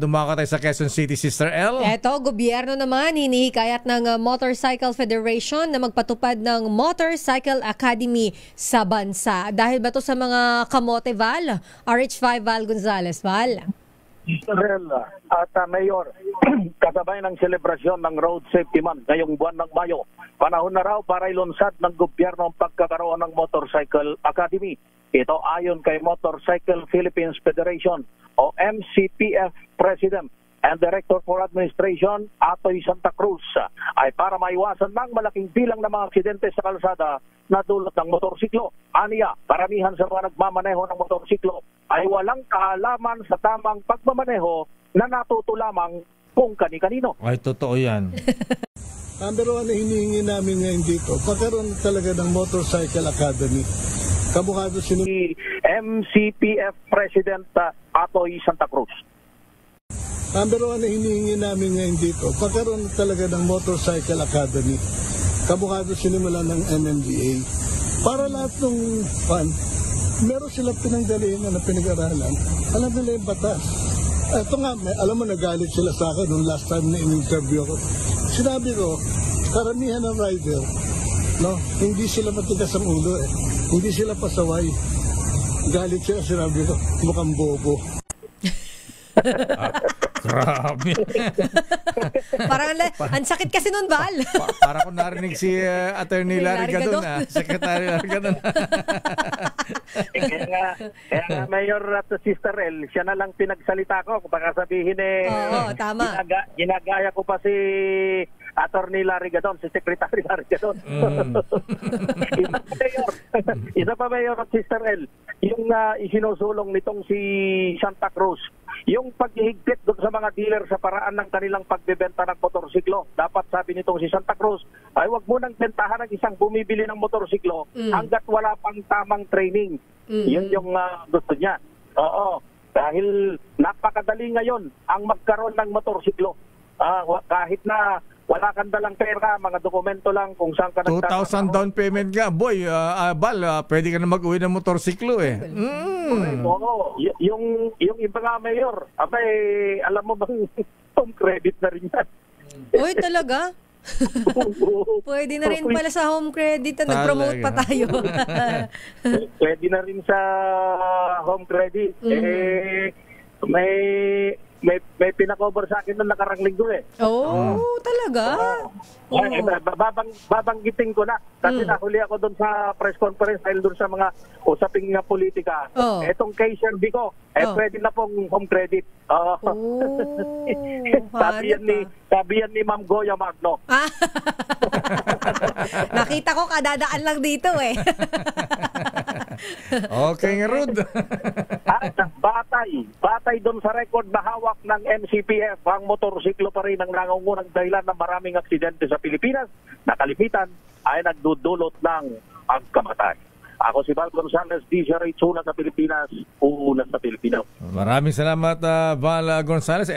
Tumaka tayo sa Quezon City, Sister L. Eto, gobyerno naman hinihikayat ng Motorcycle Federation na magpatupad ng Motorcycle Academy sa bansa. Dahil ba to sa mga kamote, Val? RH5 Val Gonzales, Val. Israel at Mayor, kasabay ng selebrasyon ng Road Safety Month ngayong buwan ng Mayo, panahon na raw para ilunsad ng gobyerno ang pagkakaroon ng Motorcycle Academy. Ito ayon kay Motorcycle Philippines Federation o MCPF President and Director for Administration, Atoy Santa Cruz, ay para maiwasan ng malaking bilang ng mga aksidente sa kalsada na dulot ng motorsiklo. Aniya, karamihan sa mga nagmamaneho ng motorsiklo ay walang kaalaman sa tamang pagmamaneho na natuto lamang kung kani-kanino. Ay, totoo yan. Pero ano hinihingi namin ngayon dito, pagkaroon talaga ng Motorcycle Academy. Kabukado si MCPF President Atoy Santa Cruz. Pero ano hinihingi namin ngayon dito, pagkaroon talaga ng Motorcycle Academy. Kabukado sinimula ng MMDA. Para lahat ng fan, meron silang pinanggalingan na pinag-aralan. Alam nila yung batas. Ito nga, alam mo, nagalit sila sa akin nung last time na in-interview ko. Sinabi ko, karamihan ng rider, no, hindi sila matigas ang ulo eh. Hindi sila pasaway. Galit sila, sinabi ko, mukhang bobo. Grabe. Parang ang sakit kasi nun, Val. Para ko narinig si Attorney Larry Gadon, Secretary Larry Gadon. Kaya nga, Mayor at Sister L, siya na lang pinagsalita ko. Baka sabihin Oo, tama. Ginagaya ko pa si Attorney Larry Gadon, si Secretary Larry Gadon. Isa pa, Mayor at Sister L, yung isinusulong nitong si Santa Cruz, yung paghihigpit doon sa mga dealer sa paraan ng kanilang pagbebenta ng motorsiklo. Dapat, sabi nitong si Santa Cruz, ay wag mo nang bentahan ng isang bumibili ng motorsiklo hanggat wala pang tamang training. Yun yung gusto niya. Oo, dahil napakadali ngayon ang magkaroon ng motorsiklo. Kahit na wala kang dalang pera, mga dokumento lang kung saan ka 2,000 down payment nga. Boy, Bal, pwede ka na mag-uwi ng motorsiklo eh. Oo, yung iba nga, Mayor, abay, alam mo bang home credit na rin yan? Uy, talaga? Pwede na rin pala sa home credit na nag-promote pa tayo. Pwede na rin sa home credit. May pinakover sa akin nung nakarang linggo eh. Talaga? Babanggitin ko na. Kasi nahuli ako doon sa press conference dahil doon sa mga usaping nga politika. Etong kay Sir Vico, pwede na pong home credit. Sabi yan ni Ma'am Goya Magno. Nakita ko kadadaan lang dito eh. Okay nga, Rod. Batay doon sa record na hawak ng MCPF, ang motorsiklo pa rin ang nangungunang dahilan ng maraming aksidente sa Pilipinas na kalimitan ay nagdudulot ng pagkamatay. Ako si Val Gonzales, DZRH, una sa Pilipinas, una sa Pilipino. Maraming salamat, Val Gonzales.